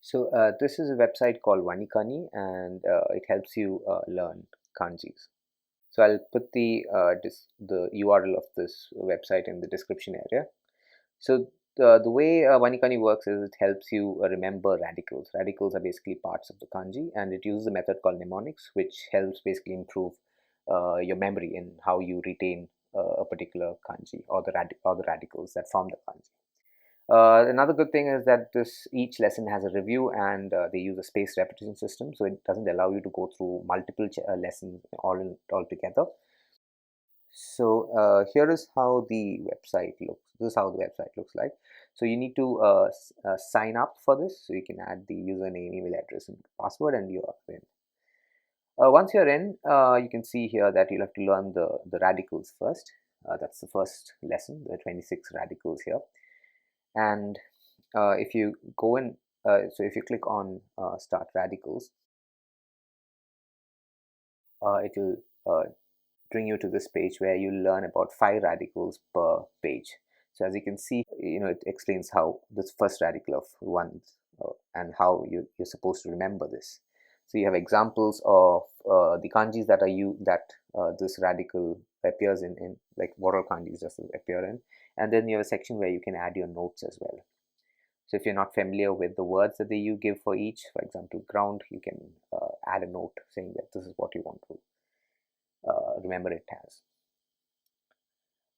So this is a website called WaniKani, and it helps you learn kanjis. So I'll put the URL of this website in the description area. So the way WaniKani works is it helps you remember radicals. Radicals are basically parts of the kanji, and it uses a method called mnemonics, which helps basically improve your memory in how you retain a particular kanji or the radicals that form the kanji. Another good thing is that each lesson has a review, and they use a spaced repetition system, so it doesn't allow you to go through multiple lessons all together. So here is how the website looks. This is how the website looks like. So you need to sign up for this. So you can add the username, email address, and password, and you are in. Once you're in, you can see here that you'll have to learn the radicals first. That's the first lesson, the 26 radicals here. And if you go in, so if you click on start radicals, it will bring you to this page where you learn about 5 radicals per page. So as you can see, it explains how this first radical of 1 and how you're supposed to remember this. So you have examples of the kanjis that this radical appears in, like what all kanjis does it appear in, and then you have a section where you can add your notes as well. So if you're not familiar with the words that you give for each, for example, ground, you can add a note saying that this is what you want to remember it as.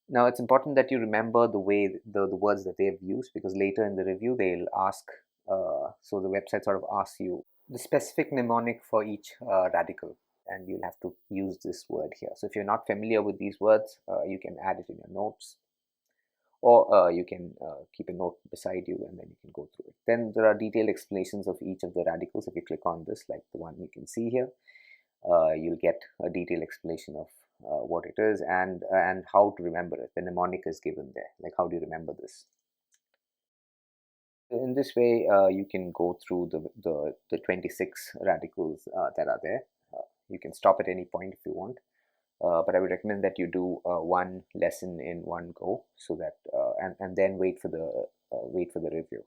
Now it's important that you remember the words that they've used, because later in the review they'll ask, so the website sort of asks you the specific mnemonic for each radical, and you'll have to use this word here. So if you're not familiar with these words, you can add it in your notes, or you can keep a note beside you and then you can go through it. Then there are detailed explanations of each of the radicals. If you click on this, like the one you can see here, you'll get a detailed explanation of what it is and how to remember it. The mnemonic is given there, like how do you remember this. In this way, you can go through the 26 radicals that are there. You can stop at any point if you want. But I would recommend that you do one lesson in one go, so that and then wait for the review.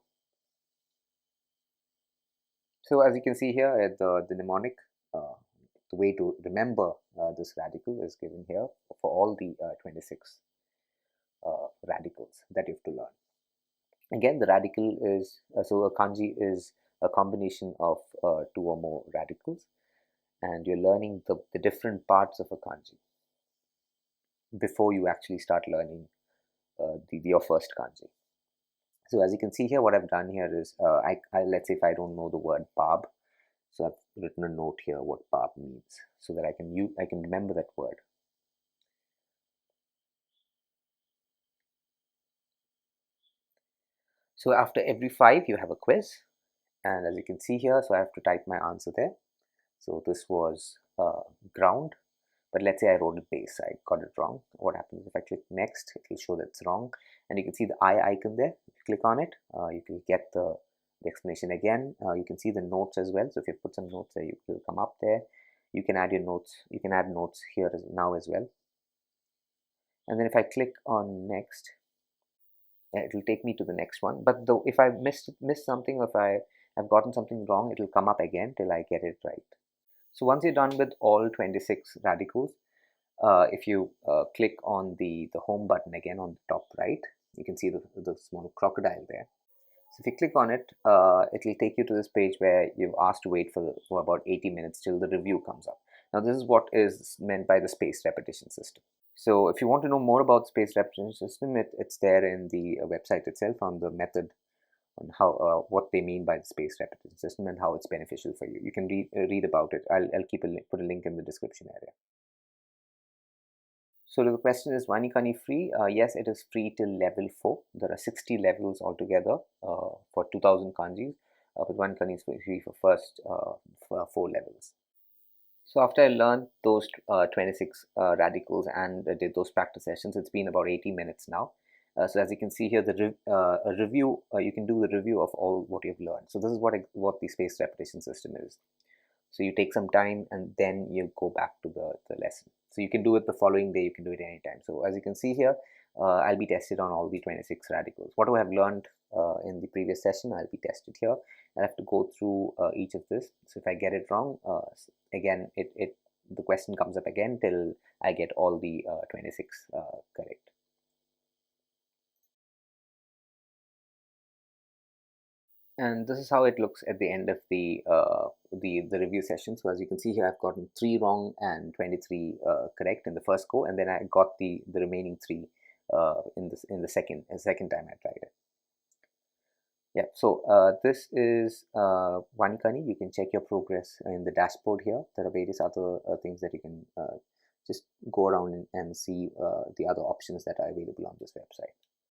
So as you can see here, the mnemonic, the way to remember this radical is given here for all the 26 radicals that you have to learn. Again, the radical is so a kanji is a combination of 2 or more radicals, and you're learning the different parts of a kanji before you actually start learning your first kanji. So as you can see here, what I've done here is, let's say if I don't know the word barb, so I've written a note here what barb means, so that I can remember that word. So after every 5, you have a quiz, and as you can see here, so I have to type my answer there. So this was ground, but let's say I wrote it base, I got it wrong. What happens if I click next? It will show that it's wrong, and you can see the eye icon there. If you click on it, you can get the explanation again. You can see the notes as well. So if you put some notes there, it will come up there. You can add your notes. You can add notes here now as well. And then if I click on next, it will take me to the next one. But though if I missed something, or if I have gotten something wrong, it will come up again till I get it right. So once you're done with all 26 radicals, if you click on the home button again on the top right, you can see the small crocodile there. So if you click on it, it will take you to this page where you've asked to wait for about 80 minutes till the review comes up. Now this is what is meant by the spaced repetition system. So if you want to know more about spaced repetition system, it's there in the website itself on the method, on how what they mean by the spaced repetition system and how it's beneficial for you. You can read about it. I'll put a link in the description area. So the question is, WaniKani free? Yes, it is free till level 4. There are 60 levels altogether for 2000 kanjis, but WaniKani is free for first 4 levels. So after I learned those 26 radicals and did those practice sessions, it's been about 80 minutes now. So as you can see here, a review, you can do the review of all what you've learned. So this is what the spaced repetition system is. So you take some time and then you go back to the lesson. So you can do it the following day, you can do it anytime. So as you can see here, I'll be tested on all the 26 radicals. What I have learned in the previous session, I'll be tested here. I have to go through each of this. So if I get it wrong, again, the question comes up again till I get all the 26 correct. And this is how it looks at the end of the review session. So as you can see here, I've gotten 3 wrong and 23 correct in the first go, and then I got the remaining 3 in the second time I tried it. Yeah, so this is WaniKani. You can check your progress in the dashboard here. There are various other things that you can just go around and see the other options that are available on this website.